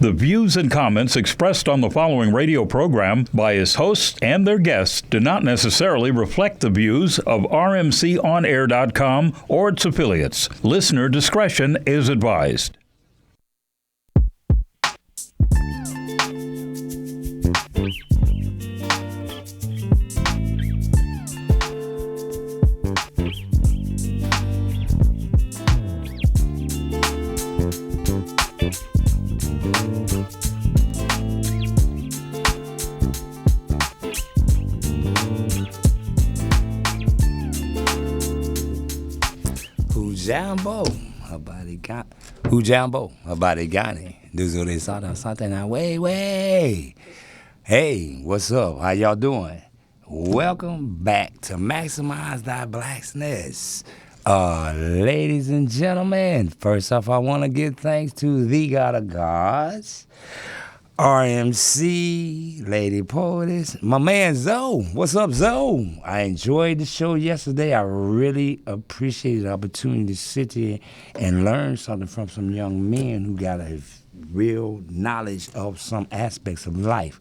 The views and comments expressed on the following radio program by its hosts and their guests do not necessarily reflect the views of rmconair.com or its affiliates. Listener discretion is advised. Hujambo, habari gani? Nzuri sana, asante na way. Hey, what's up? How y'all doing? Welcome back to Maxamize Thy Blaxness. Ladies and gentlemen, first off, I want to give thanks to the God of Gods, RMC, Lady Poetess, my man Zoe. What's up, Zoe? I enjoyed the show yesterday. I really appreciated the opportunity to sit here and learn something from some young men who got a real knowledge of some aspects of life.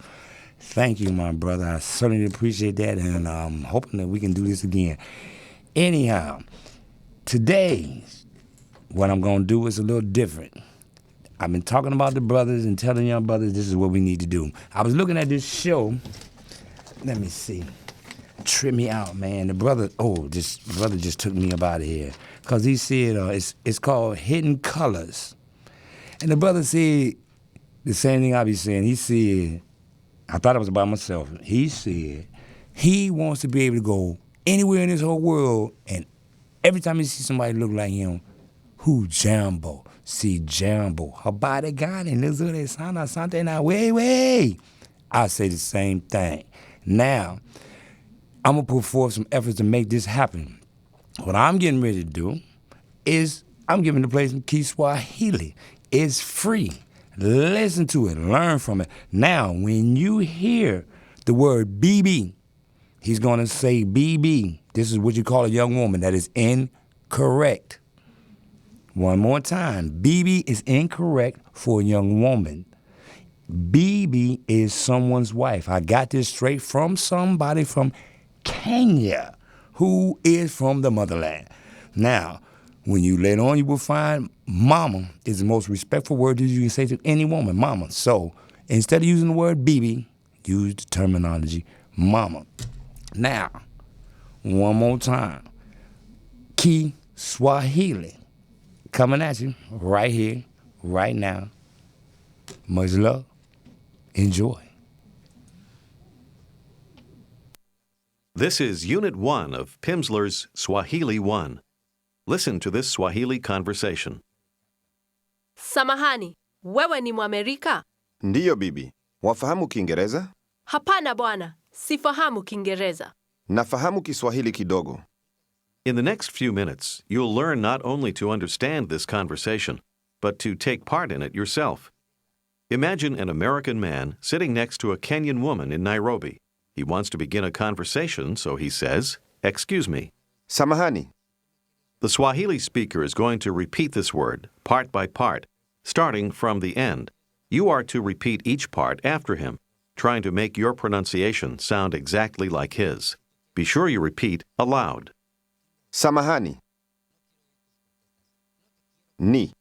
Thank you, my brother. I certainly appreciate that, and I'm hoping that we can do this again. Anyhow, today, what I'm going to do is a little different. I've been talking about the brothers and telling young brothers this is what we need to do. I was looking at this show. Let me see. Trip me out, man. The brother just took me up out of here. Because he said, it's called Hidden Colors. And the brother said the same thing I be saying. He said, I thought it was about myself. He said he wants to be able to go anywhere in this whole world, and every time he sees somebody look like him, who Jambo. See Jambo, habari gani, nzuri sana, asante na way. I say the same thing. Now, I'm going to put forth some efforts to make this happen. What I'm getting ready to do is I'm giving the place some Ki Swahili. It's free. Listen to it. Learn from it. Now, when you hear the word BB, he's going to say BB. This is what you call a young woman. That is incorrect. One more time. BB is incorrect for a young woman. BB is someone's wife. I got this straight from somebody from Kenya who is from the motherland. Now, when you later on, you will find mama is the most respectful word that you can say to any woman, mama. So instead of using the word BB, use the terminology mama. Now, one more time. Ki Swahili. Coming at you right here, right now. Much love. Enjoy. This is Unit 1 of Pimsleur's Swahili 1. Listen to this Swahili conversation. Samahani, wewe ni Mwamerika? Ndiyo bibi. Wafahamu Kiingereza? Hapana bwana, sifahamu Kiingereza. Nafahamu Kiswahili kidogo. In the next few minutes, you'll learn not only to understand this conversation, but to take part in it yourself. Imagine an American man sitting next to a Kenyan woman in Nairobi. He wants to begin a conversation, so he says, "Excuse me." Samahani. The Swahili speaker is going to repeat this word, part by part, starting from the end. You are to repeat each part after him, trying to make your pronunciation sound exactly like his. Be sure you repeat aloud. Samahani. Ni.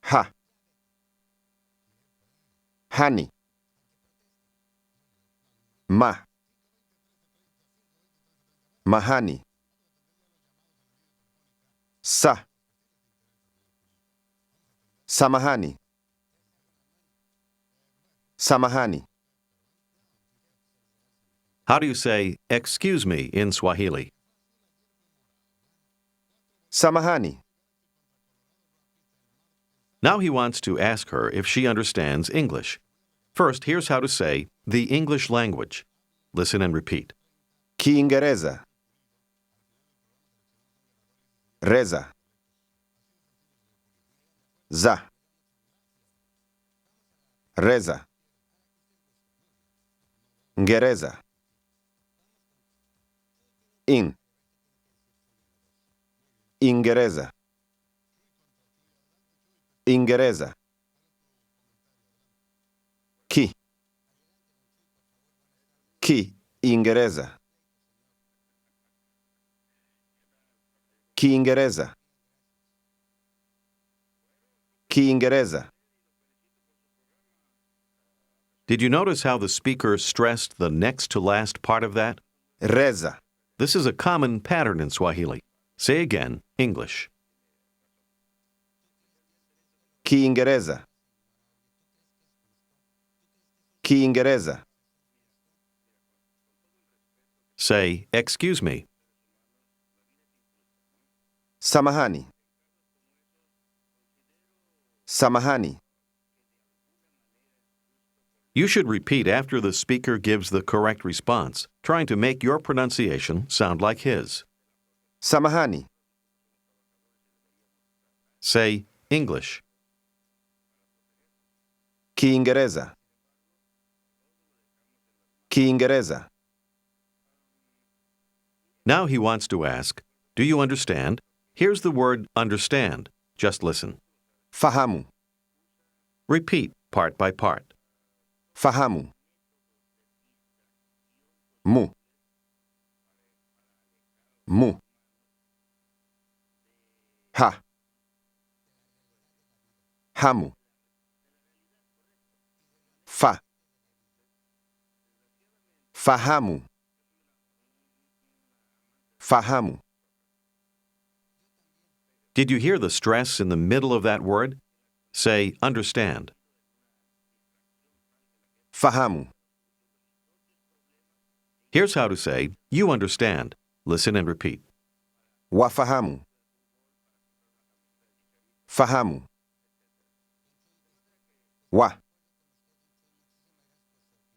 Ha. Hani. Ma. Mahani. Sa. Samahani. Samahani. How do you say, "excuse me" in Swahili? Samahani. Now he wants to ask her if she understands English. First, here's how to say the English language. Listen and repeat. Kiingereza. Reza. Za. Reza. Ngereza. In. Ingereza. Ingereza. Ki. Ki. Ingereza. Kiingereza. Kiingereza. Did you notice how the speaker stressed the next to last part of that? Reza. This is a common pattern in Swahili. Say again, English. Kiingereza. Kiingereza. Say, excuse me. Samahani. Samahani. You should repeat after the speaker gives the correct response, trying to make your pronunciation sound like his. Samahani. Say, English. Kiingereza. Kiingereza. Now he wants to ask, do you understand? Here's the word understand. Just listen. Fahamu. Repeat part by part. Fahamu. Mu. Mu. Ha. Hamu. Fa. Fahamu. Fahamu. Did you hear the stress in the middle of that word? Say, understand. Fahamu. Here's how to say, you understand. Listen and repeat. Wafahamu. Fahamu. Wa.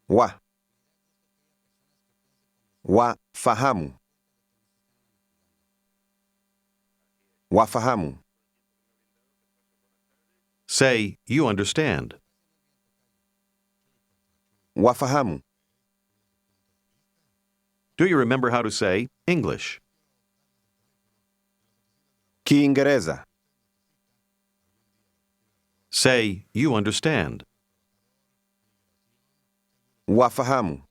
Wa. Wafahamu. Wafahamu. Say, you understand. Wafahamu. Do you remember how to say English? Kiingereza. Say, you understand. Wafahamu.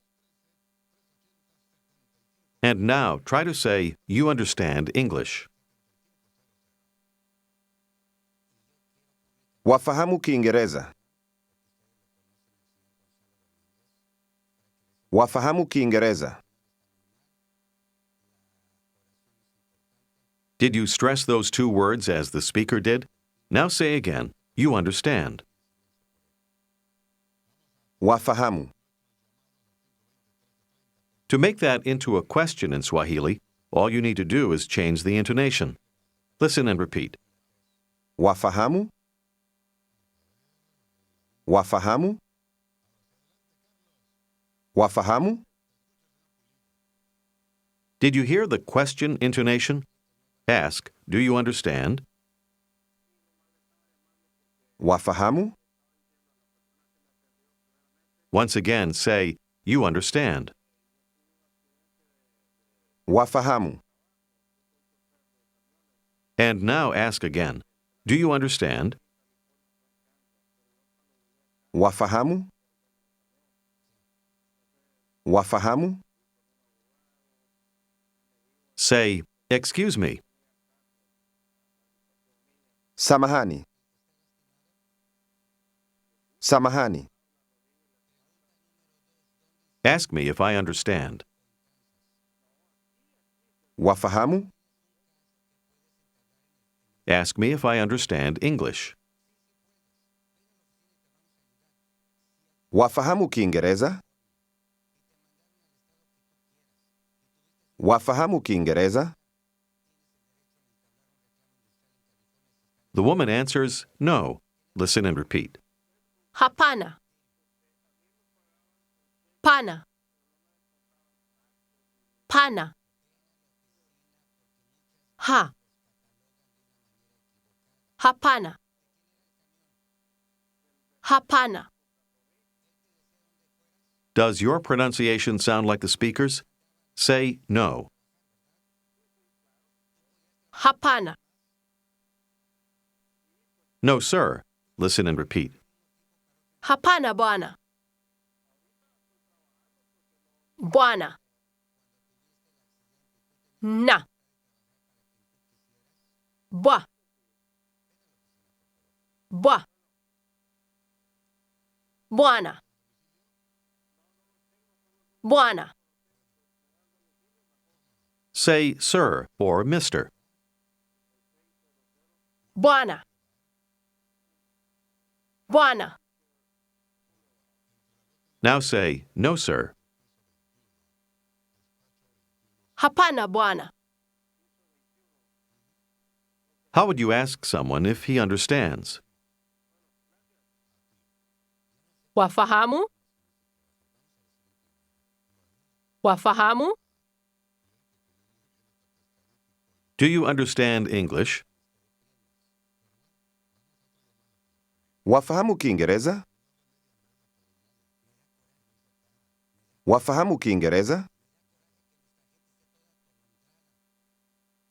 And now try to say, you understand English. Wafahamu Kiingereza. Wafahamu Kiingereza. Did you stress those two words as the speaker did? Now say again, you understand. Wafahamu. To make that into a question in Swahili, all you need to do is change the intonation. Listen and repeat. Wafahamu. Wafahamu. Wafahamu. Did you hear the question intonation? Ask, do you understand? Wafahamu. Once again, say, you understand. Wafahamu. And now ask again, do you understand? Wafahamu. Wafahamu. Say, excuse me. Samahani. Samahani. Ask me if I understand. Wafahamu. Ask me if I understand English. Wafahamu Kiingereza. Wafahamu Kiingereza. The woman answers, no. Listen and repeat. Hapana. Pana. Pana. Ha. Hapana. Hapana. Does your pronunciation sound like the speaker's? Say no. Hapana. No, sir. Listen and repeat. Hapana bwana. Bwana. Na. Bwa. Bwa. Bwana. Bwana. Say sir or Mr. Bwana. Bwana. Now say no, sir. Hapana bwana. How would you ask someone if he understands? Wafahamu? Wafahamu? Do you understand English? Wafahamu Kiingereza? Wafahamu Kiingereza?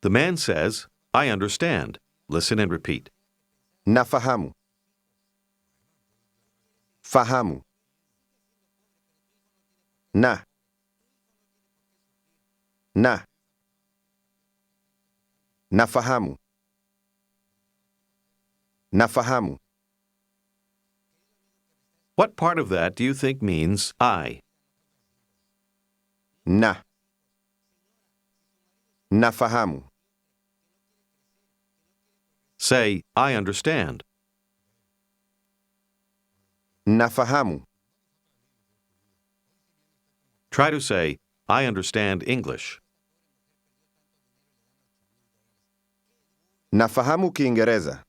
The man says, I understand. Listen and repeat. Nafahamu. Fahamu. Na. Na. Nafahamu. Nafahamu. What part of that do you think means I? Na. Nafahamu. Say, I understand. Nafahamu. Try to say, I understand English. Nafahamu Kiingereza.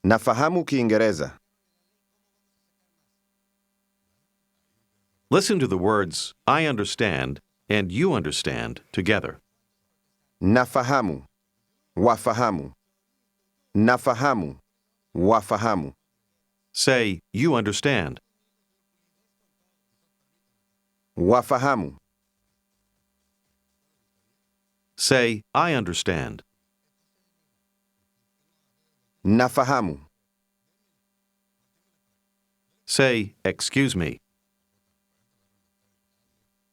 Nafahamu Kiingereza. Listen to the words I understand and you understand together. Nafahamu. Wafahamu. Nafahamu. Wafahamu. Say, you understand. Wafahamu. Say, I understand. Nafahamu. Say, excuse me.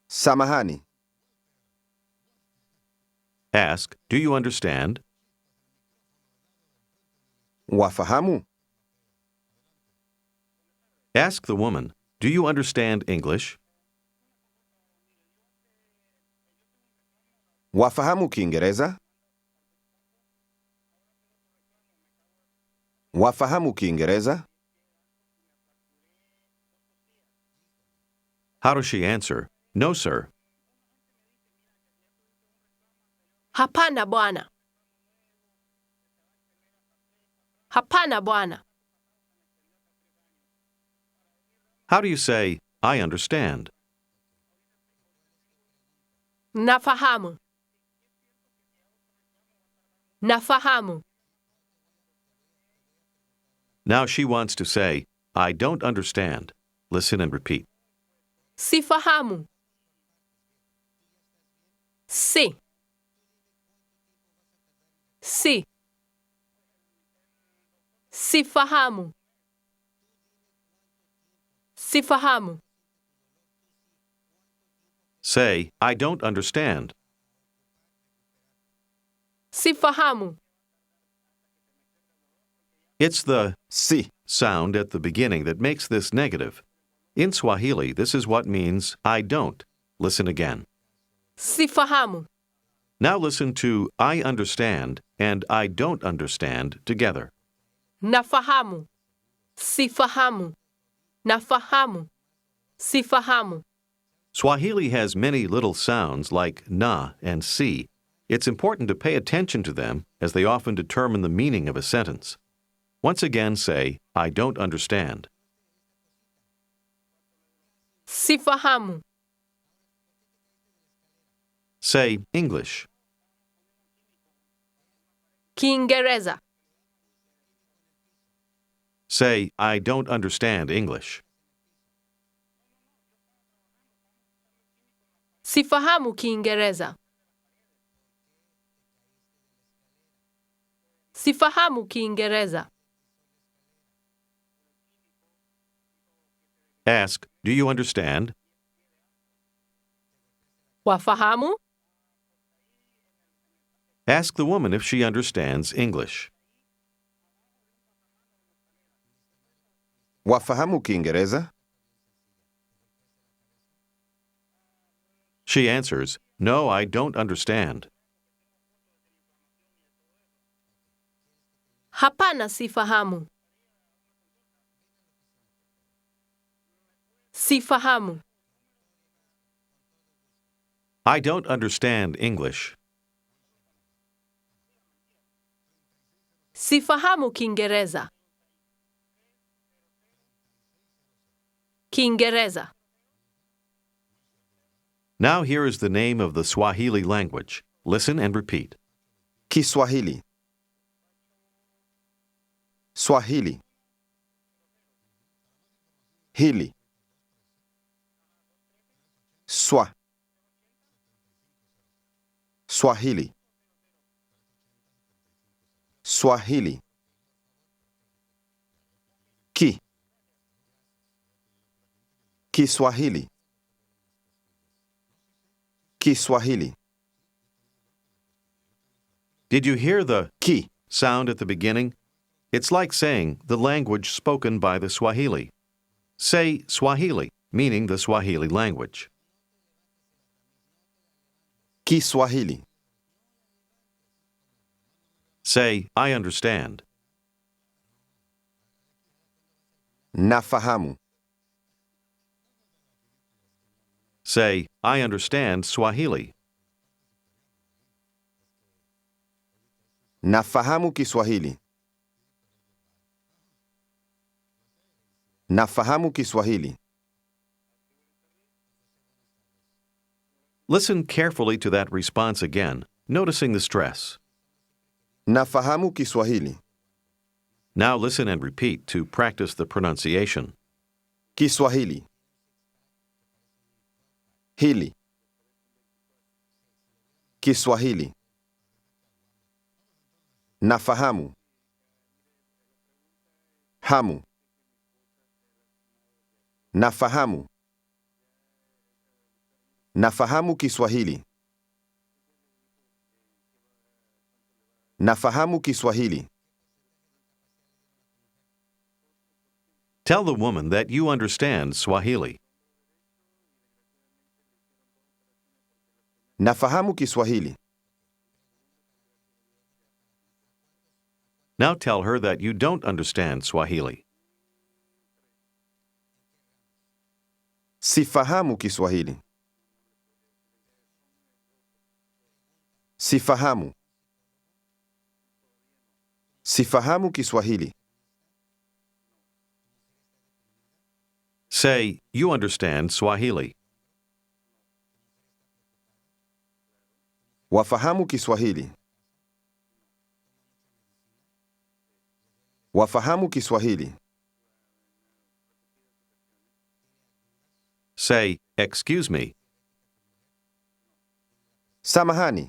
Samahani. Ask, do you understand? Wafahamu. Ask the woman, do you understand English? Wafahamu Kiingereza? Wafahamu Kiingereza? How does she answer? No, sir. Hapana bwana. Hapana bwana. How do you say, I understand? Nafahamu. Nafahamu. Now she wants to say, I don't understand. Listen and repeat. Sifahamu. Si. Si. Sifahamu. Sifahamu. Say, I don't understand. Sifahamu. It's the Si. sound at the beginning that makes this negative. In Swahili, this is what means I don't. Listen again. Sifahamu. Now listen to I understand and I don't understand together. Nafahamu. Sifahamu. Nafahamu. Sifahamu. Swahili has many little sounds like na and si. It's important to pay attention to them as they often determine the meaning of a sentence. Once again say, I don't understand. Sifahamu. Say English. Kiingereza. Say, I don't understand English. Sifahamu Kiingereza. Sifahamu Kiingereza. Ask, do you understand? Wafahamu? Ask the woman if she understands English. Wafahamu Kiingereza? She answers, no, I don't understand. Hapana sifahamu. Sifahamu. I don't understand English. Sifahamu Kiingereza. Kiingereza. Now here is the name of the Swahili language. Listen and repeat. Ki Swahili. Swahili. Hili. Swa. Swahili. Swahili. Ki. Ki Swahili. Ki Swahili. Did you hear the Ki. sound at the beginning? It's like saying the language spoken by the Swahili. Say Swahili, meaning the Swahili language. Ki Swahili. Say, I understand. Nafahamu. Say, I understand Swahili. Nafahamu Kiswahili. Nafahamu Kiswahili. Listen carefully to that response again, noticing the stress. Nafahamu Kiswahili. Now listen and repeat to practice the pronunciation. Kiswahili. Hili. Kiswahili. Nafahamu. Hamu. Nafahamu. Nafahamu Kiswahili. Nafahamu Kiswahili. Tell the woman that you understand Swahili. Nafahamu Kiswahili. Now tell her that you don't understand Swahili. Sifahamu Kiswahili. Sifahamu. Sifahamu Kiswahili. Say, you understand Swahili. Wafahamu Kiswahili. Wafahamu Kiswahili. Say, excuse me. Samahani.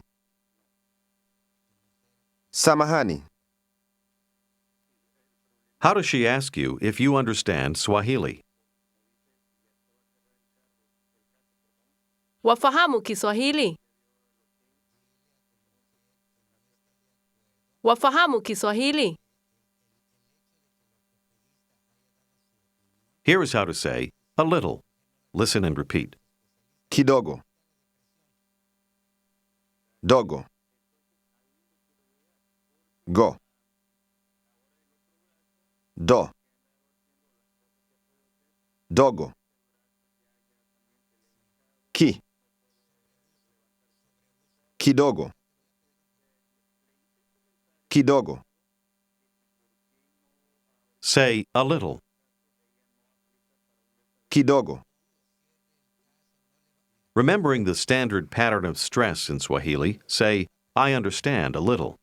Samahani. How does she ask you if you understand Swahili? Wafahamu Kiswahili. Wafahamu Kiswahili. Here is how to say, a little. Listen and repeat. Kidogo. Dogo. Go. Do. Dogo. Ki. Kidogo. Kidogo. Say, a little. Kidogo. Remembering the standard pattern of stress in Swahili, say, I understand a little.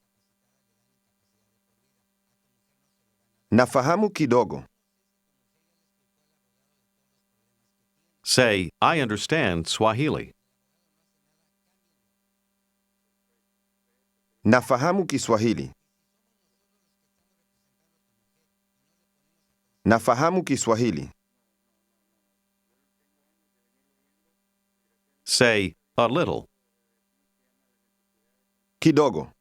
Nafahamu kidogo. Say, I understand Swahili. Nafahamu Kiswahili. Nafahamu Kiswahili. Say, a little. Kidogo.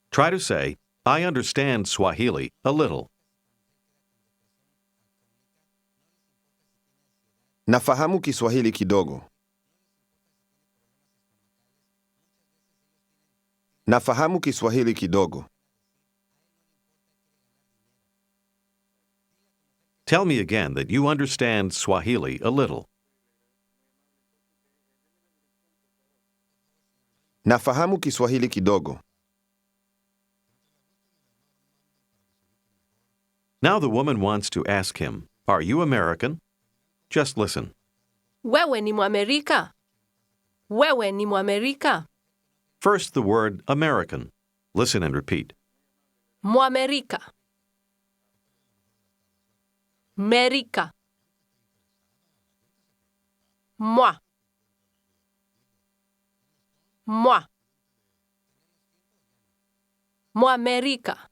Try to say, I understand Swahili a little. Nafahamu Kiswahili kidogo. Nafahamu Kiswahili kidogo. Tell me again that you understand Swahili a little. Nafahamu Kiswahili kidogo. Now the woman wants to ask him, Are you American? Just listen. Wewe ni Mwamerika? Wewe ni Mwamerika? First, the word American. Listen and repeat. Mwamerika. Merika. Mwa. Mwa. Mwamerika.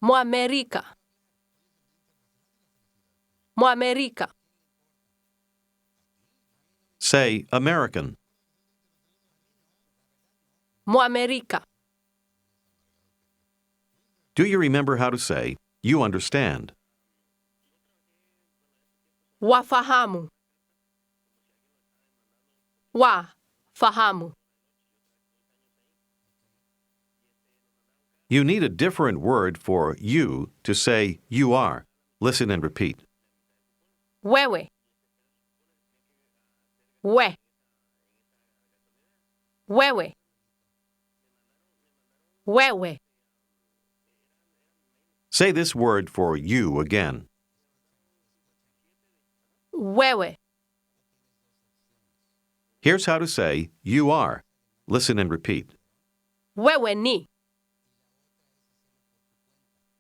Mwamerika. Mwamerika. Say American. Mwamerika. Do you remember how to say, you understand? Wafahamu. Wafahamu. You need a different word for you to say you are. Listen and repeat. Wewe. We. Wewe. Wewe. Say this word for you again. Wewe. Here's how to say you are. Listen and repeat. Wewe ni.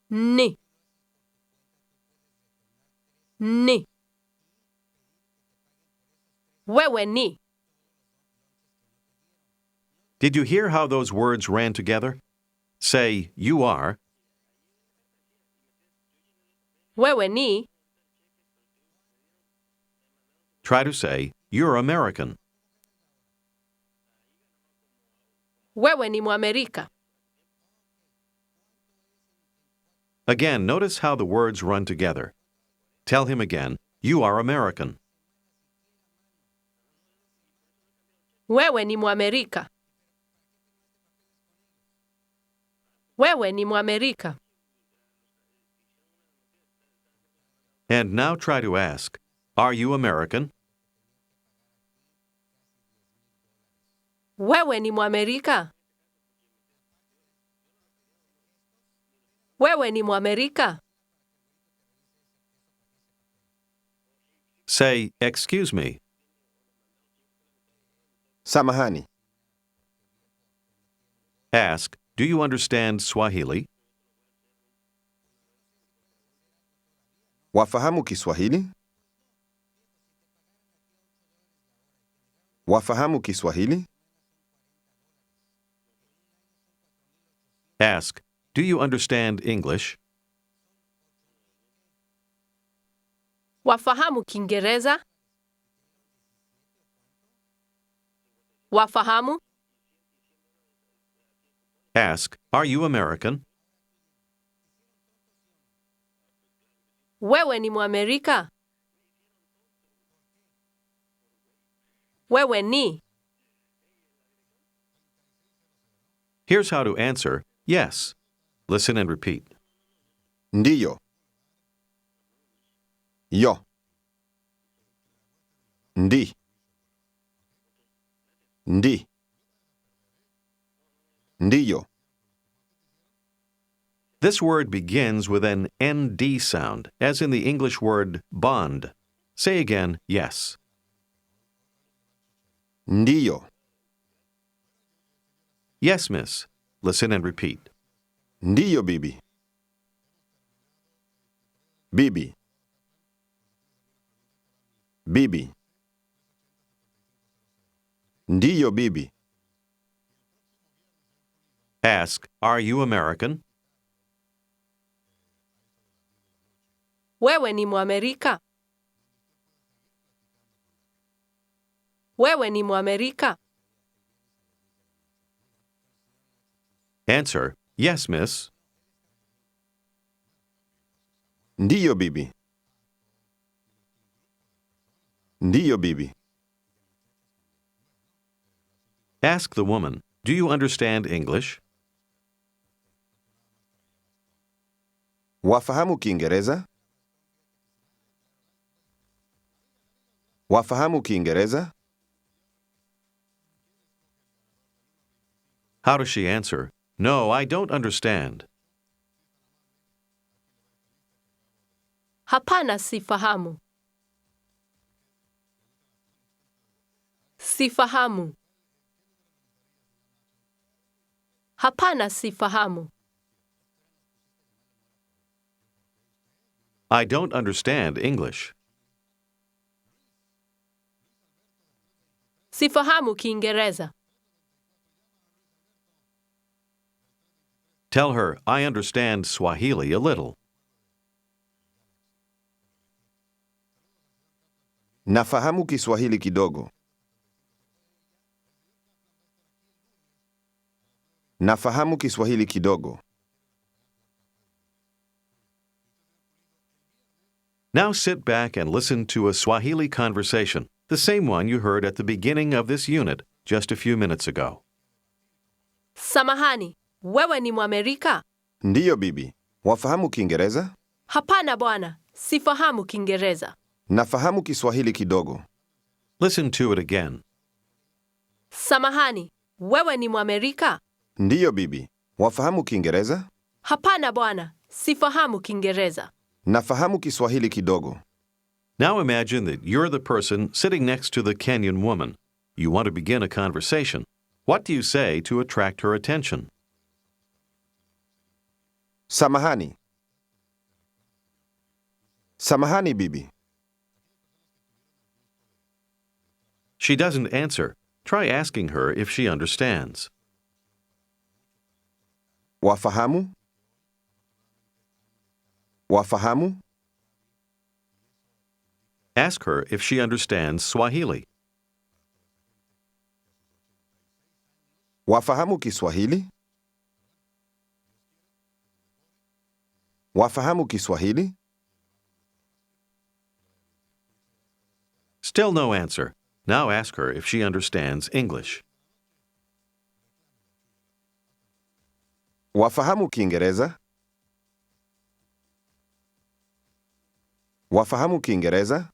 Ni. Ni. Wewe ni. Did you hear how those words ran together? Say you are. Wewe ni. Try to say you're American. Wewe ni Mwamerika. Again, notice how the words run together. Tell him again, you are American. Wewe ni Mwamerika. Wewe ni Mwamerika. And now try to ask, are you American? Wewe ni Mwamerika. Wewe ni Mwamerika. Say, excuse me. Samahani. Ask, do you understand Swahili? Wafahamu Kiswahili? Wafahamu Kiswahili? Ask, do you understand English? Wafahamu Kiingereza? Wafahamu? Ask, are you American? Wewe ni Mwamerika. Wewe ni. Here's how to answer, yes. Listen and repeat. Ndiyo. Yo. Ndi. Ndi. Ndiyo. This word begins with an ND sound, as in the English word bond. Say again, yes. Ndiyo. Yes, miss. Listen and repeat. Ndiyo, bibi. Bibi. Bibi. Ndiyo, bibi. Ask, are you American? Wewe ni Mwamerika. Wewe ni Mwamerika. Answer, yes, miss. Ndiyo bibi. Ndiyo bibi. Ask the woman, do you understand English? Wafahamu Kiingereza? Wafahamu Kiingereza? How does she answer? No, I don't understand. Hapana, sifahamu. Sifahamu. Hapana, sifahamu. I don't understand English. Sifahamu Kiingereza. Tell her, I understand Swahili a little. Nafahamu Kiswahili kidogo. Nafahamu Kiswahili kidogo. Now sit back and listen to a Swahili conversation, the same one you heard at the beginning of this unit just a few minutes ago. Samahani, wewe ni Mwamerika? Ndiyo bibi. Wafahamu Kiingereza? Hapana bwana, sifahamu Kiingereza. Nafahamu Kiswahili kidogo. Listen to it again. Samahani, wewe ni Mwamerika? Ndiyo bibi. Wafahamu Kiingereza? Hapana bwana, sifahamu Kiingereza. Nafahamu Kiswahili kidogo. Now imagine that you're the person sitting next to the Kenyan woman. You want to begin a conversation. What do you say to attract her attention? Samahani. Samahani bibi. She doesn't answer. Try asking her if she understands. Wafahamu? Wafahamu? Ask her if she understands Swahili. Wafahamu Kiswahili? Wafahamu Kiswahili? Still no answer. Now ask her if she understands English. Wafahamu Kiingereza? Wafahamu Kiingereza?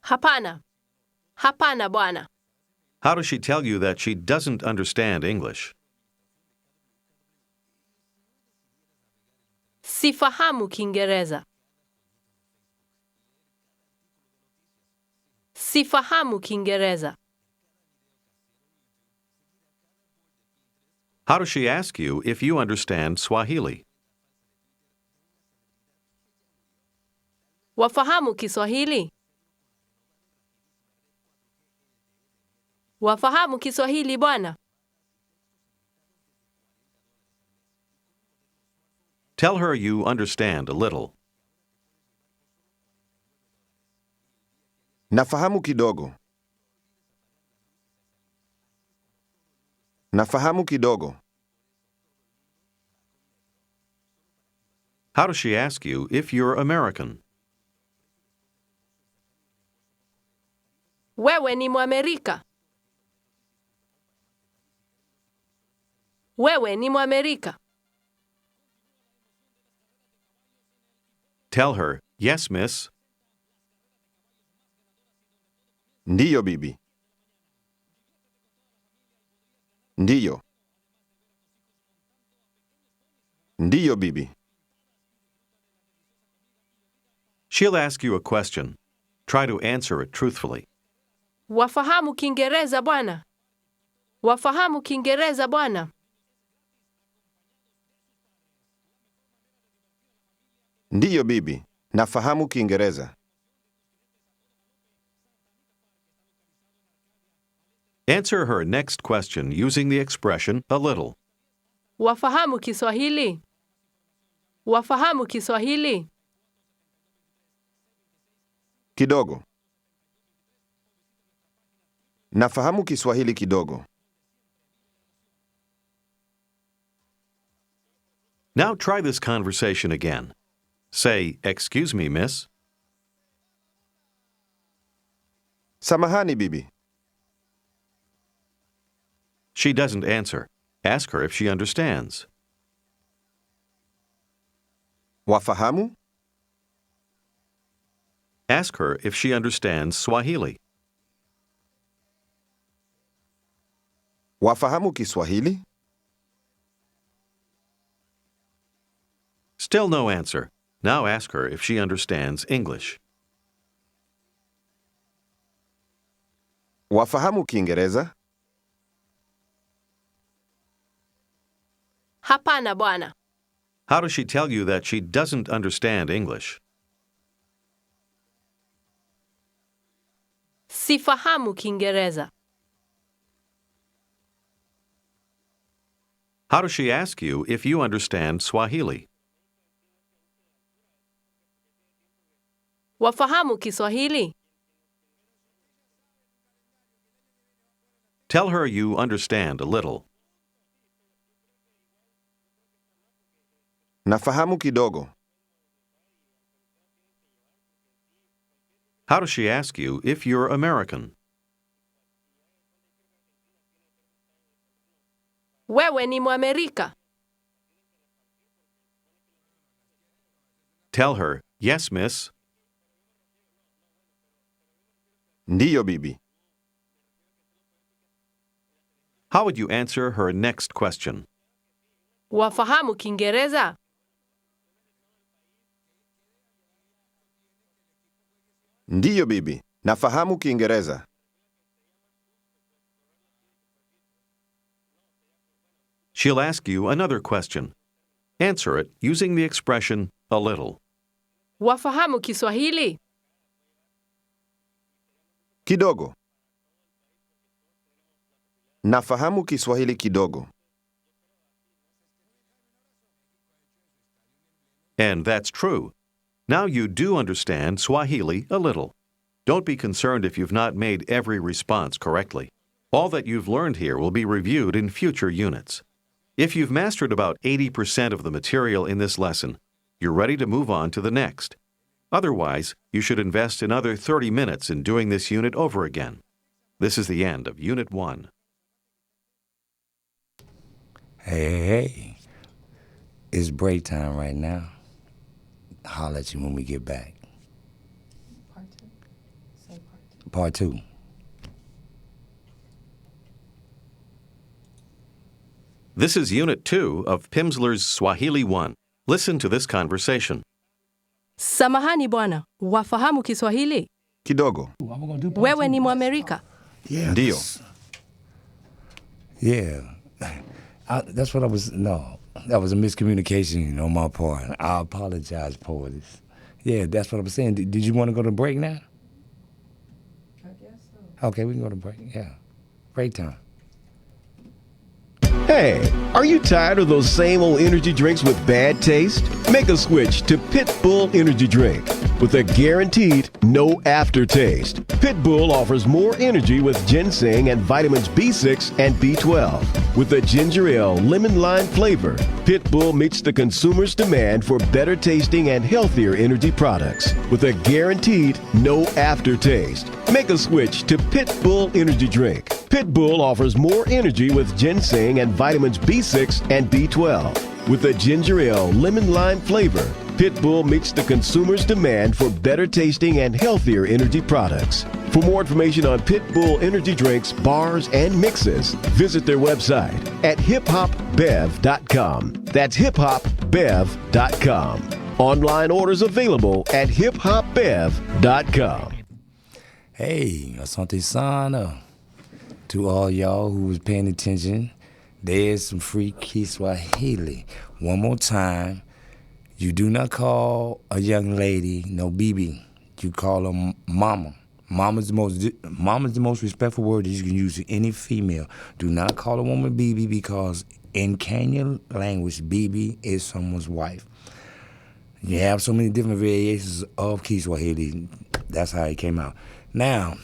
Hapana. Hapana bwana. How does she tell you that she doesn't understand English? Sifahamu Kiingereza. Sifahamu Kiingereza. How does she ask you if you understand Swahili? Wafahamu Kiswahili? Wafahamu Kiswahili bwana? Tell her you understand a little. Nafahamu kidogo. Nafahamu kidogo. How does she ask you if you're American? Wewe ni Mwamerika? Wewe ni Mwamerika? Tell her, yes, miss. Ndiyo bibi. Ndiyo. Ndiyo bibi. She'll ask you a question. Try to answer it truthfully. Wafahamu Kiingereza bwana? Wafahamu Kiingereza bwana? Ndiyo bibi. Nafahamu Kiingereza. Answer her next question using the expression a little. Wafahamu Kiswahili? Wafahamu Kiswahili? Kidogo. Nafahamu Kiswahili kidogo. Now try this conversation again. Say, "Excuse me, miss." Samahani, bibi. She doesn't answer. Ask her if she understands. Wafahamu? Ask her if she understands Swahili. Wafahamu Kiswahili? Still no answer. Now ask her if she understands English. Wafahamu Kiingereza? Hapana bwana. How does she tell you that she doesn't understand English? Sifahamu Kiingereza. How does she ask you if you understand Swahili? Wafahamu Kiswahili? Tell her you understand a little. Nafahamu kidogo. How does she ask you if you're American? Wewe ni Mwamerika? Tell her, "Yes, miss." Ndiyo, bibi. How would you answer her next question? Wafahamu Kiingereza? Ndiyo, bibi. Nafahamu Kiingereza. She'll ask you another question. Answer it using the expression "a little." Wafahamu Kiswahili? Kidogo. Nafahamu Kiswahili kidogo. And that's true. Now you do understand Swahili a little. Don't be concerned if you've not made every response correctly. All that you've learned here will be reviewed in future units. If you've mastered about 80% of the material in this lesson, you're ready to move on to the next. Otherwise, you should invest another 30 minutes in doing this unit over again. This is the end of Unit 1. Hey. It's break time right now. Holler at you when we get back. Part 2? Say part 2. Part 2. This is Unit 2 of Pimsleur's Swahili 1. Listen to this conversation. Samahani bwana. Wafahamu Kiswahili? Kidogo. Wewe ni Mwamerika? Yeah. Ndiyo. Yeah. That's what I was, no. That was a miscommunication on my part. I apologize, poetess. Yeah, that's what I was saying. Did you want to go to break now? I guess so. Okay, we can go to break. Yeah. Break time. Hey, are you tired of those same old energy drinks with bad taste? Make a switch to Pit Bull Energy Drink with a guaranteed no aftertaste. Pit Bull offers more energy with ginseng and vitamins B6 and B12. With a ginger ale lemon lime flavor, Pit Bull meets the consumer's demand for better tasting and healthier energy products with a guaranteed no aftertaste. Make a switch to Pit Bull Energy Drink. Pit Bull offers more energy with ginseng and vitamins B6 and B12. With a ginger ale lemon lime flavor, Pit Bull meets the consumer's demand for better tasting and healthier energy products. For more information on Pit Bull energy drinks, bars, and mixes, visit their website at hiphopbev.com. That's hiphopbev.com. Online orders available at hiphopbev.com. Hey, asante sana. To all y'all who was paying attention, there's some free Ki Swahili. One more time, you do not call a young lady no bibi. You call her mama. Mama's the most respectful word that you can use to any female. Do not call a woman bibi because in Kenyan language, bibi is someone's wife. You have so many different variations of Ki Swahili. That's how it came out. Now,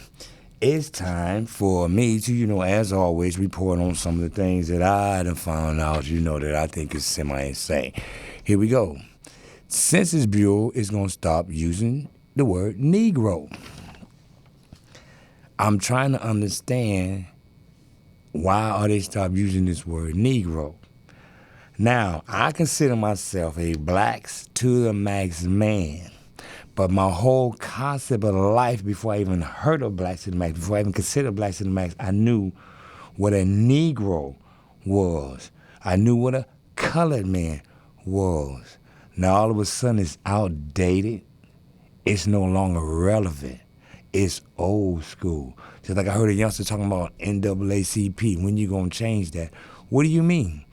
it's time for me to, as always, report on some of the things that I done found out, that I think is semi-insane. Here we go. Census Bureau is going to stop using the word Negro. I'm trying to understand why are they stop using this word Negro. Now, I consider myself a blacks to the max man. But my whole concept of life, before I even heard of blacks to the max, before I even considered blacks to the max, I knew what a Negro was. I knew what a colored man was. Now, all of a sudden, it's outdated. It's no longer relevant. It's old school. Just like I heard a youngster talking about NAACP. When you going to change that? What do you mean?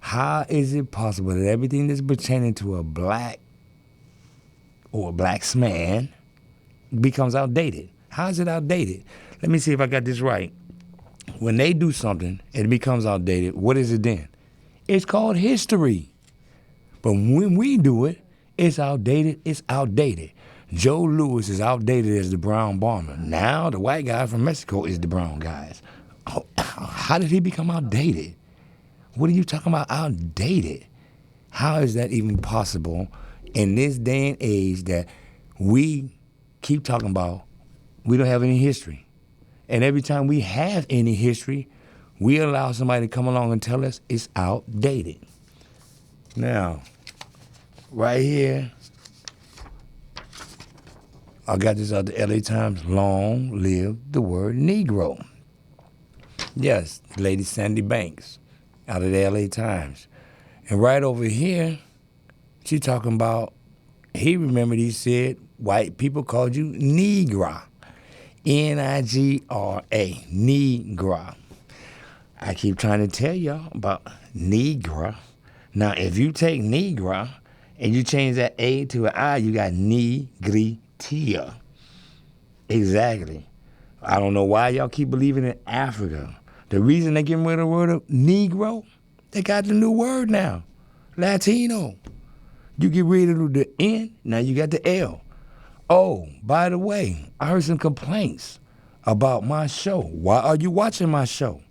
How is it possible that everything that's pertaining to a black or a blacks man becomes outdated? How is it outdated? Let me see if I got this right. When they do something and it becomes outdated, what is it then? It's called history. But when we do it, it's outdated. It's outdated. Joe Louis is outdated as the brown bomber. Now the white guy from Mexico is the brown guys. How did he become outdated? What are you talking about outdated? How is that even possible in this day and age that we keep talking about we don't have any history? And every time we have any history, we allow somebody to come along and tell us it's outdated. Now, right here, I got this out the LA Times. Long live the word Negro. Yes, Lady Sandy Banks out of the LA Times. And right over here, she talking about, he remembered he said white people called you Negra. Nigra, Negra. I keep trying to tell y'all about Negra. Now, if you take Negra and you change that A to an I, you got Negritia. Exactly. I don't know why y'all keep believing in Africa. The reason they getting rid of the word of Negro, they got the new word now, Latino. You get rid of the N, now you got the L. Oh, by the way, I heard some complaints about my show. Why are you watching my show?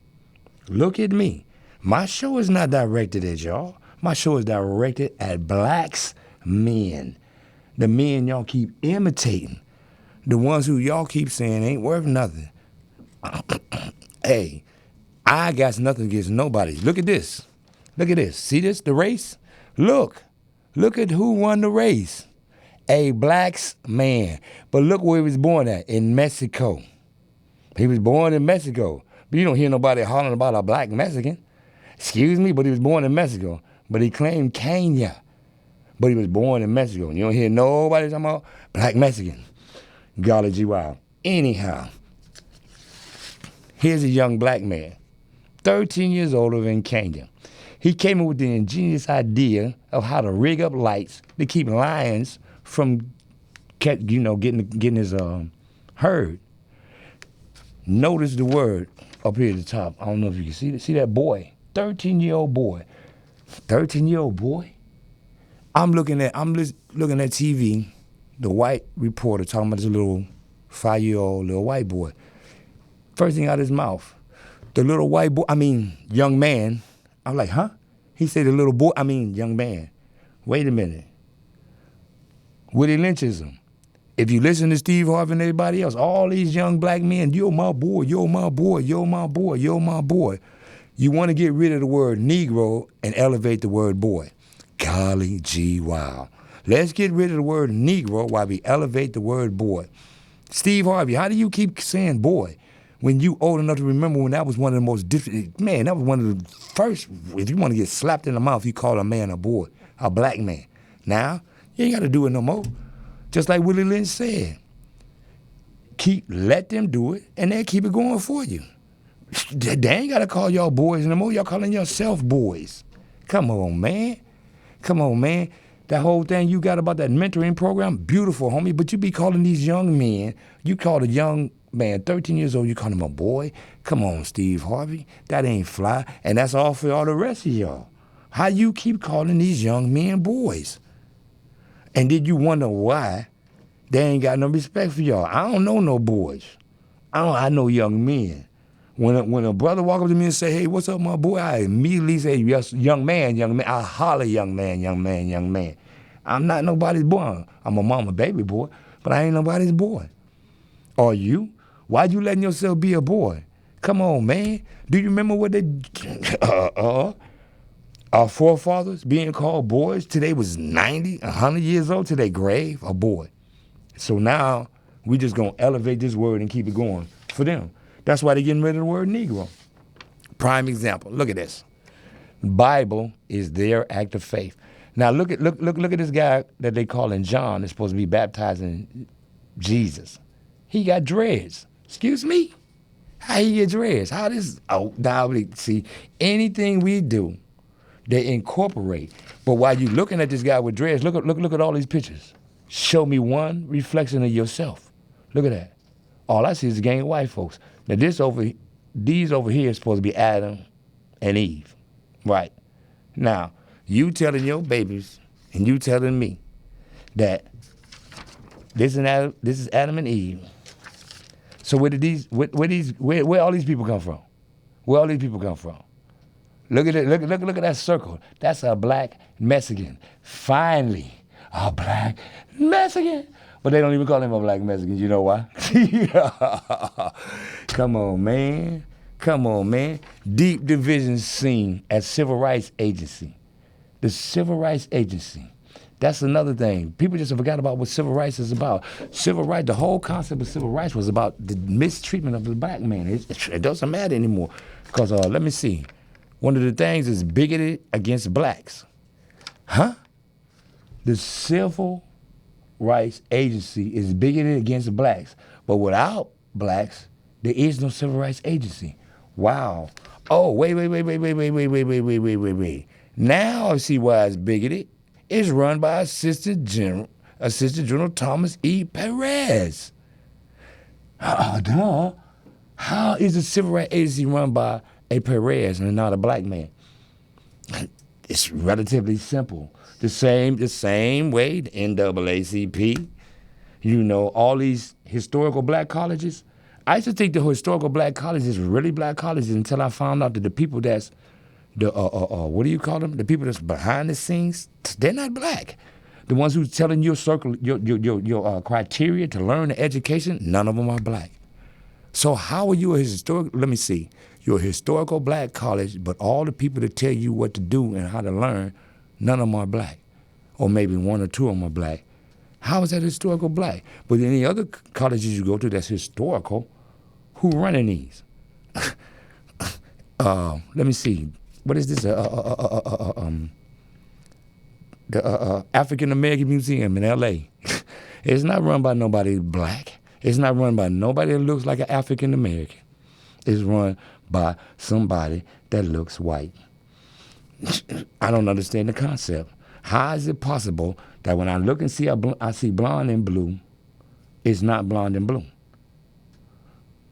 Look at me. My show is not directed at y'all. My show is directed at blacks men. The men y'all keep imitating. The ones who y'all keep saying ain't worth nothing. Hey, I got nothing against nobody. Look at this. Look at this. See this, the race? Look at who won the race. A blacks man. But look where he was born at, in Mexico. He was born in Mexico. But you don't hear nobody hollering about a black Mexican. Excuse me, but he was born in Mexico. But he claimed Kenya. But he was born in Mexico. You don't hear nobody talking about black Mexican. Golly gee wow. Anyhow, here's a young black man, 13 years old, over in Kenya. He came up with the ingenious idea of how to rig up lights to keep lions from, getting his herd. Notice the word up here at the top. I don't know if you can see it. See that boy, 13-year-old boy. 13-year-old boy. I'm looking at TV. The white reporter talking about this little 5-year-old little white boy. First thing out of his mouth, the little white boy, young man. I'm like, huh? He said the little boy, young man. Wait a minute. Willie Lynchism. If you listen to Steve Harvey and everybody else, all these young black men, you're my boy, you're my boy, you're my boy, you're my boy. You want to get rid of the word Negro and elevate the word boy. Golly gee wow. Let's get rid of the word Negro while we elevate the word boy. Steve Harvey, how do you keep saying boy when you old enough to remember when that was one of the most different, man, that was one of the first, if you want to get slapped in the mouth, you call a man a boy, a black man. Now, you ain't got to do it no more. Just like Willie Lynch said, let them do it and they'll keep it going for you. They ain't got to call y'all boys no more, y'all calling yourself boys. Come on, man. Come on, man. That whole thing you got about that mentoring program, beautiful, homie, but you be calling these young men, you call a young man, 13 years old, you call him a boy? Come on, Steve Harvey, that ain't fly, and that's all for all the rest of y'all. How you keep calling these young men boys? And then you wonder why they ain't got no respect for y'all. I don't know no boys. I know young men. When a brother walk up to me and say, hey, what's up, my boy? I immediately say, yes, young man. I holler, young man. I'm not nobody's boy. I'm a mama baby boy, but I ain't nobody's boy. Are you? Why'd you letting yourself be a boy? Come on, man. Do you remember what they, our forefathers being called boys till they was 90, 100 years old, till they grave, a boy. So now we just gonna elevate this word and keep it going for them. That's why they're getting rid of the word Negro. Prime example. Look at this. Bible is their act of faith. Now look at this guy that they calling John that's supposed to be baptizing Jesus. He got dreads. Excuse me? How he get dreads? How this? Oh, now see, anything we do, they incorporate. But while you looking at this guy with dreads, look at all these pictures. Show me one reflection of yourself. Look at that. All I see is a gang of white folks. Now these over here is supposed to be Adam and Eve, right? Now, you telling your babies and you telling me that this is Adam and Eve. So where all these people come from? Where all these people come from? Look at it. Look at that circle. That's a black Mexican. Finally, a black Mexican. But they don't even call him a black Mexican. You know why? Come on, man. Deep division seen at Civil Rights Agency. The Civil Rights Agency. That's another thing. People just forgot about what civil rights is about. Civil rights, the whole concept of civil rights was about the mistreatment of the black man. It doesn't matter anymore. Because let me see. One of the things is bigoted against blacks. Huh? The Civil Rights Agency is bigoted against blacks. But without blacks, there is no Civil Rights Agency. Wow. Oh, wait. Now I see why it's bigoted. It's run by Assistant General Thomas E. Perez. Duh. How is the Civil Rights Agency run by a Perez and not a black man? It's relatively simple. The same way the NAACP, all these historical black colleges. I used to think the historical black colleges were really black colleges until I found out that the people that's what do you call them? The people that's behind the scenes, they're not black. The ones who's telling your criteria to learn the education, none of them are black. So how are you a historical? Let me see. You're a historical black college, but all the people that tell you what to do and how to learn, none of them are black, or maybe one or two of them are black. How is that historical black? But any other colleges you go to that's historical, who running these? Let me see. What is this? The African American Museum in L.A. It's not run by nobody black. It's not run by nobody that looks like an African American. It's run by somebody that looks white. I don't understand the concept. How is it possible that when I look and see I see blonde and blue, it's not blonde and blue?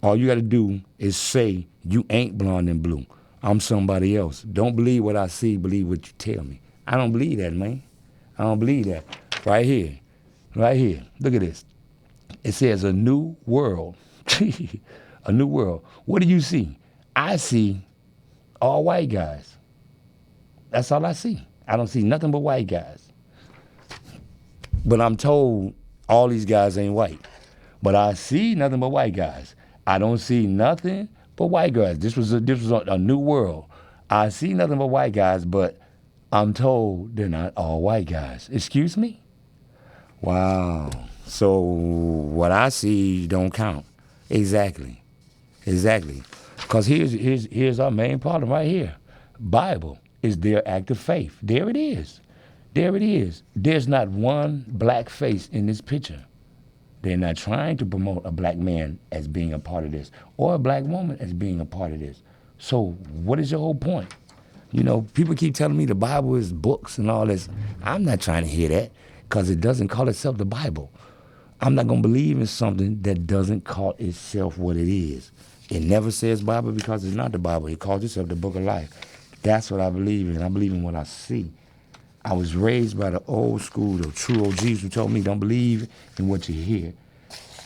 All you got to do is say you ain't blonde and blue. I'm somebody else. Don't believe what I see, believe what you tell me. I don't believe that, man. I don't believe that. Right here. Look at this. It says a new world. A new world. What do you see? I see all white guys. That's all I see. I don't see nothing but white guys. But I'm told all these guys ain't white. But I see nothing but white guys. I don't see nothing but white guys. This was a new world. I see nothing but white guys, but I'm told they're not all white guys. Excuse me? Wow. So what I see don't count. Exactly. Because here's our main problem right here. Bible is their act of faith. There it is. There's not one black face in this picture. They're not trying to promote a black man as being a part of this or a black woman as being a part of this. So what is your whole point? People keep telling me the Bible is books and all this. I'm not trying to hear that because it doesn't call itself the Bible. I'm not going to believe in something that doesn't call itself what it is. It never says Bible because it's not the Bible. It calls itself the book of life. That's what I believe in. I believe in what I see. I was raised by the old school, the true OGs who told me don't believe in what you hear.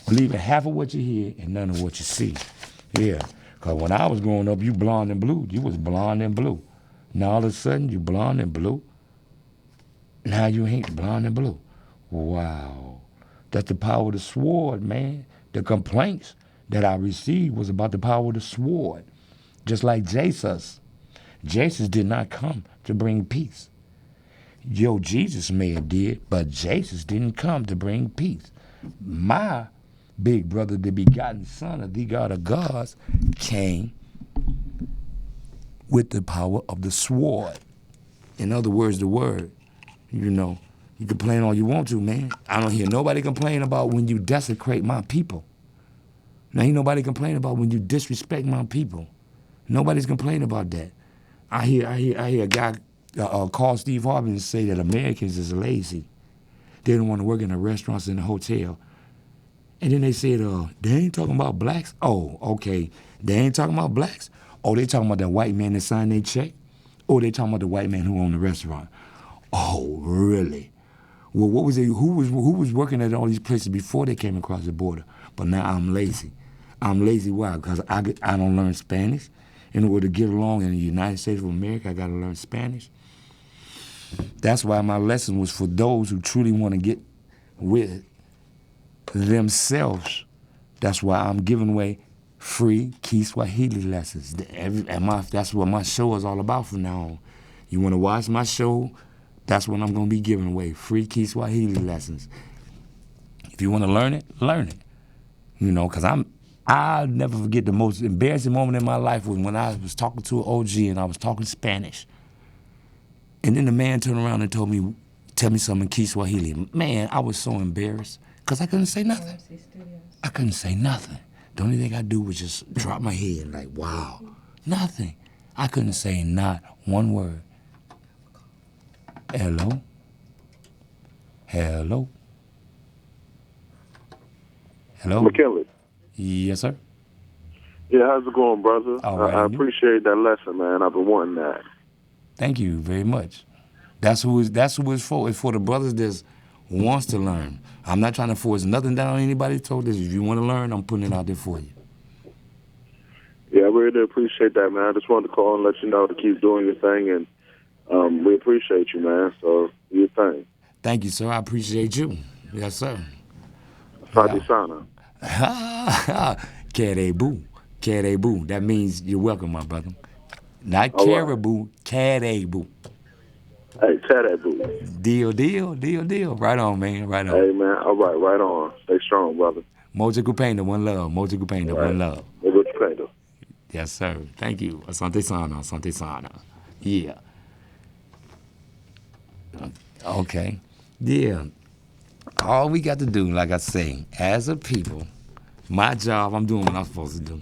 Believe in half of what you hear and none of what you see. Yeah, because when I was growing up, you blonde and blue. You was blonde and blue. Now all of a sudden, you blonde and blue. Now you ain't blonde and blue. Wow. That's the power of the sword, man. The complaints that I received was about the power of the sword. Just like Jesus. Jesus did not come to bring peace. Jesus may have did, but Jesus didn't come to bring peace. My big brother, the begotten son of the God of gods, came with the power of the sword. In other words, the word. You know, you complain all you want to, man. I don't hear nobody complain about when you desecrate my people. Now, ain't nobody complain about when you disrespect my people. Nobody's complaining about that. I hear a guy call Steve Harvey and say that Americans is lazy. They don't want to work in the restaurants and the hotel. And then they said, they ain't talking about blacks. Oh, okay. They ain't talking about blacks. Oh, they talking about that white man that signed their check. Oh, they talking about the white man who owned the restaurant. Oh, really? Well, what was it? Who was working at all these places before they came across the border? But now I'm lazy. I'm lazy. Why? Because I don't learn Spanish. In order to get along in the United States of America, I got to learn Spanish. That's why my lesson was for those who truly want to get with themselves. That's why I'm giving away free Ki Swahili lessons. That's what my show is all about from now on. You want to watch my show? That's what I'm going to be giving away, free Ki Swahili lessons. If you want to learn it, learn it. You know, because I'll never forget the most embarrassing moment in my life was when I was talking to an OG and I was talking Spanish. And then the man turned around and tell me something in Ki Swahili. Man, I was so embarrassed because I couldn't say nothing. I couldn't say nothing. The only thing I do was just drop my head like, wow, nothing. I couldn't say not one word. Hello? Hello? Hello? McKinley. Yes, sir. Yeah, how's it going, brother? All right, I appreciate that lesson, man. I've been wanting that. Thank you very much. That's who it's for. It's for the brothers that wants to learn. I'm not trying to force nothing down on anybody. Told this. If you want to learn, I'm putting it out there for you. Yeah, I really appreciate that, man. I just wanted to call and let you know to keep doing your thing, and we appreciate you, man. So, do your thing. Thank you, sir. I appreciate you. Yes, sir. Sadisana. Caribou. Caribou. That means you're welcome, my brother. Not All caribou, caribou. Hey, caribou. Deal. Right on, man. Right on. Hey, man. All right, right on. Stay strong, brother. Moja Kupenda, one love. Moja Kupenda, one love. Moja Kupenda. Yes, sir. Thank you. Asante sana. Yeah. Okay. Yeah. All we got to do, like I say, as a people, my job, I'm doing what I'm supposed to do.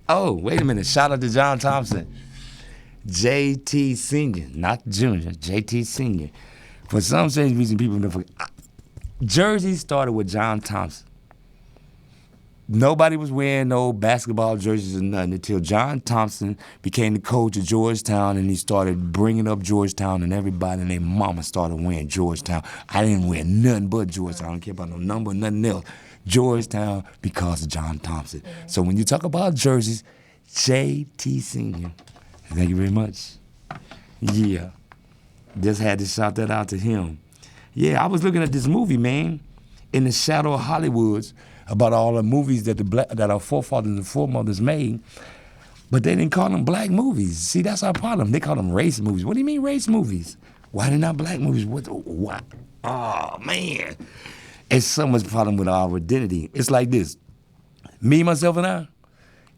Oh, wait a minute. Shout out to John Thompson. JT Senior, not Junior, JT Senior. For some strange reason, people don't forget. Jersey started with John Thompson. Nobody was wearing no basketball jerseys or nothing until John Thompson became the coach of Georgetown, and he started bringing up Georgetown, and everybody and their mama started wearing Georgetown. I didn't wear nothing but Georgetown. I don't care about no number, nothing else. Georgetown because of John Thompson. So when you talk about jerseys, JT Senior. Thank you very much. Yeah. Just had to shout that out to him. Yeah, I was looking at this movie, man, In the Shadow of Hollywoods, about all the movies that our forefathers and foremothers made, but they didn't call them black movies. See, that's our problem. They call them race movies. What do you mean race movies? Why they not black movies? What? Oh, man. It's so much problem with our identity. It's like this. Me, myself, and I,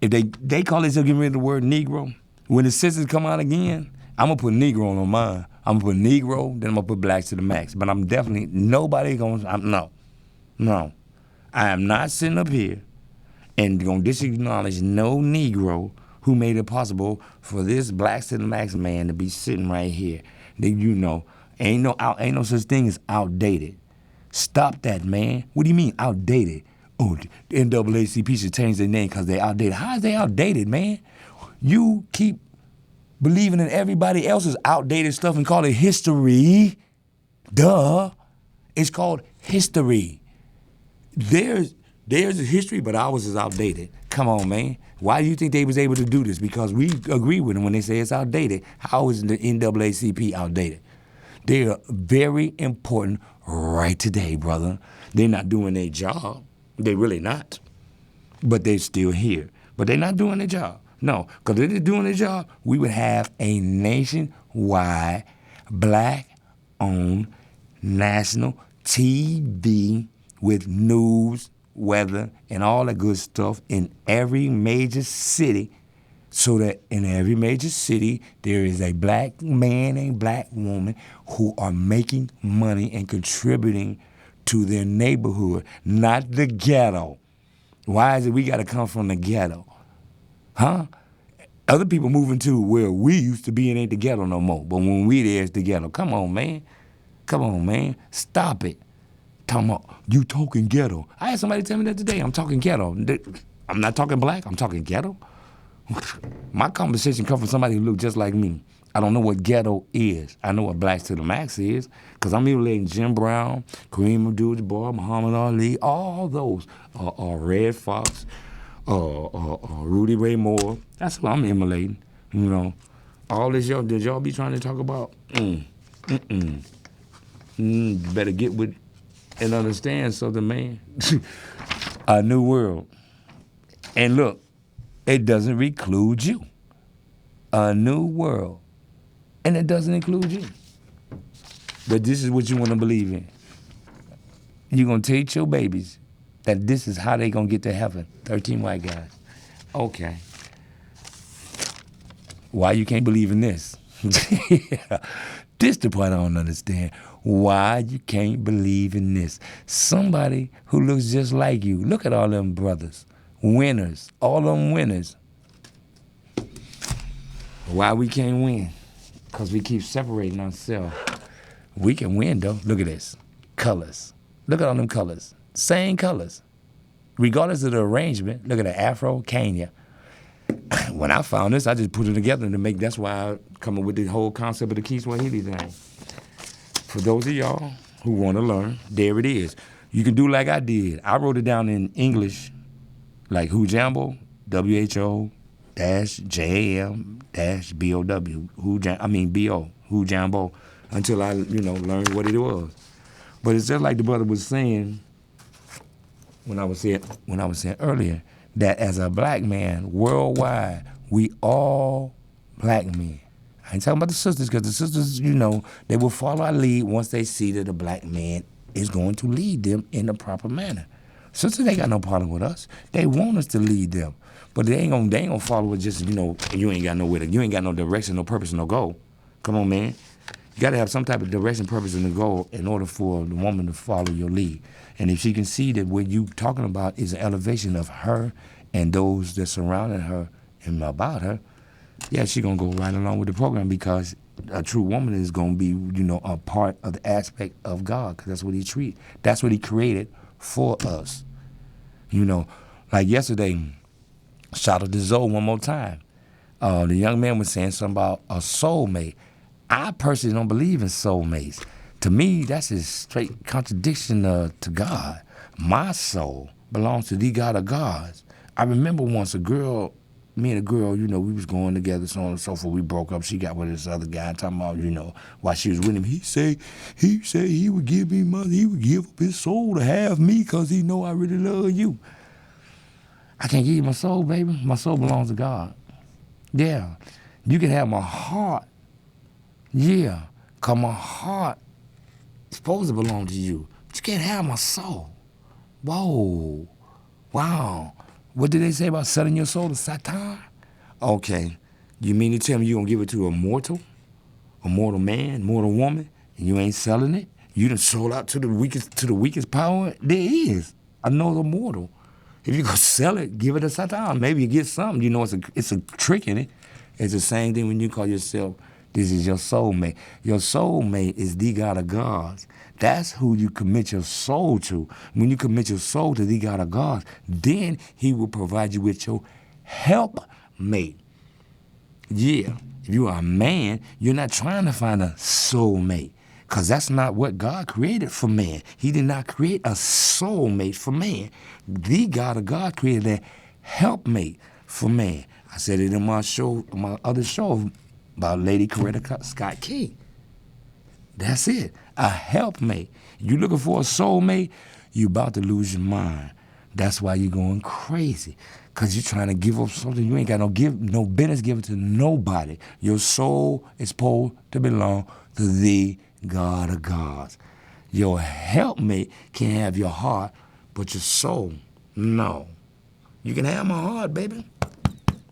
if they call themselves getting rid of the word Negro, when the sisters come out again, I'm going to put Negro on mine. I'm going to put Negro, then I'm going to put blacks to the max. But I'm definitely, nobody going to, no. I am not sitting up here and going to disacknowledge no Negro who made it possible for this blacks to the max man to be sitting right here. You know, ain't no such thing as outdated. Stop that, man. What do you mean outdated? Oh, the NAACP should change their name because they're outdated. How is they outdated, man? You keep believing in everybody else's outdated stuff and call it history. Duh. It's called history. There's a history, but ours is outdated. Come on, man. Why do you think they was able to do this? Because we agree with them when they say it's outdated. How is the NAACP outdated? They are very important right today, brother. They're not doing their job. They're really not. But they're still here. But they're not doing their job. No, because if they're doing their job, we would have a nationwide, black-owned, national TV with news, weather, and all that good stuff in every major city, so that in every major city there is a black man and black woman who are making money and contributing to their neighborhood, not the ghetto. Why is it we got to come from the ghetto? Huh? Other people moving to where we used to be, it ain't the ghetto no more. But when we there, it's the ghetto. Come on, man. Come on, man. Stop it. Talking about, you talking ghetto. I had somebody tell me that today. I'm talking ghetto. I'm not talking black. I'm talking ghetto. My conversation comes from somebody who look just like me. I don't know what ghetto is. I know what Blacks to the Max is, because I'm emulating Jim Brown, Kareem Abdul-Jabbar, Muhammad Ali, all those. Red Fox, Rudy Ray Moore. That's what I'm emulating. You know, all this did y'all be trying to talk about? Better get with and understand something, man. A new world. And look, it doesn't include you. A new world. And it doesn't include you. But this is what you want to believe in. You're going to teach your babies that this is how they going to get to heaven. 13 white guys. Okay. Why you can't believe in this? This the part I don't understand. Why you can't believe in this? Somebody who looks just like you. Look at all them brothers. Winners. All them winners. Why we can't win? Because we keep separating ourselves. We can win, though. Look at this. Colors. Look at all them colors. Same colors. Regardless of the arrangement. Look at the Afro, Kenya. When I found this, I just put it together to make, that's why I come up with the whole concept of the Ki Swahili thing. For those of y'all who want to learn, there it is. You can do like I did. I wrote it down in English, like Hujambo, WHO-JAM-BOW, B-O, Hujambo, until I, learned what it was. But it's just like the brother was saying when I was saying earlier, that as a black man worldwide, we all black men. I ain't talking about the sisters, because the sisters, they will follow our lead once they see that a black man is going to lead them in the proper manner. Sisters ain't got no problem with us. They want us to lead them. But they ain't gonna follow it just, you ain't got nowhere to, you ain't got no direction, no purpose, no goal. Come on, man. You gotta have some type of direction, purpose, and a goal in order for the woman to follow your lead. And if she can see that what you talking about is an elevation of her and those that surrounding her and about her, yeah, she gonna go right along with the program, because a true woman is gonna be, a part of the aspect of God, because that's what he created for us. Like yesterday, shout out to Zoe one more time. The young man was saying something about a soulmate. I personally don't believe in soulmates. To me, that's a straight contradiction to God. My soul belongs to the God of gods. I remember once me and a girl, we was going together, so on and so forth. We broke up. She got with this other guy, talking about, while she was with him, he said he would give me money, he would give up his soul to have me because he know I really love you. I can't give you my soul, baby. My soul belongs to God. Yeah. You can have my heart. Yeah. Because my heart is supposed to belong to you. But you can't have my soul. Whoa. Wow. What did they say about selling your soul to Satan? Okay. You mean to tell me you're going to give it to a mortal man, mortal woman, and you ain't selling it? You done sold out to the weakest power there is. Another mortal. If you go sell it, give it to Satan. Maybe you get something. It's a trick in it. It's the same thing when you call yourself, this is your soulmate. Your soulmate is the God of gods. That's who you commit your soul to. When you commit your soul to the God of gods, then he will provide you with your helpmate. Yeah. If you are a man, you're not trying to find a soulmate. Because that's not what God created for man. He did not create a soulmate for man. The God of God created a helpmate for man. I said it in my other show about Lady Coretta Scott King. That's it. A helpmate. You looking for a soulmate, you about to lose your mind. That's why you're going crazy. Because you're trying to give up something you ain't got no business giving to nobody. Your soul is supposed to belong to the God of gods. Your helpmate can have your heart, but your soul, no. You can have my heart, baby.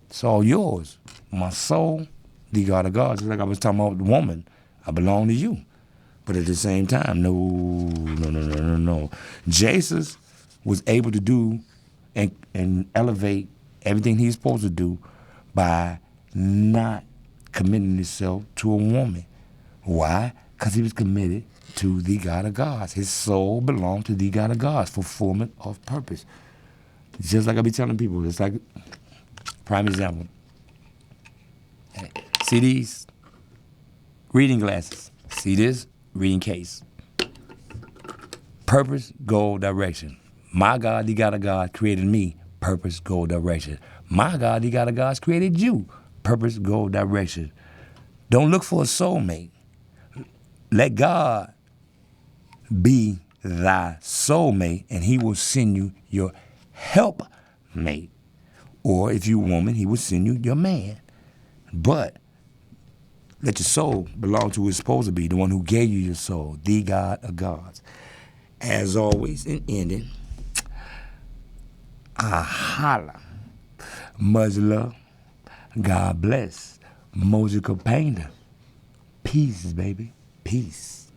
It's all yours. My soul, the God of gods. Just like I was talking about the woman, I belong to you. But at the same time, no. Jesus was able to do and elevate everything he's supposed to do by not committing himself to a woman. Why? Because he was committed to the God of gods. His soul belonged to the God of gods, fulfillment of purpose. Just like I be telling people, it's like, prime example. See these? Reading glasses. See this? Reading case. Purpose, goal, direction. My God, the God of God, created me. Purpose, goal, direction. My God, the God of God, created you. Purpose, goal, direction. Don't look for a soulmate. Let God be thy soulmate, and he will send you your helpmate. Or if you're a woman, he will send you your man. But let your soul belong to who it's supposed to be, the one who gave you your soul, the God of gods. As always, in ending, I holla. Much love. God bless. Mojica Painter. Peace, baby. Peace.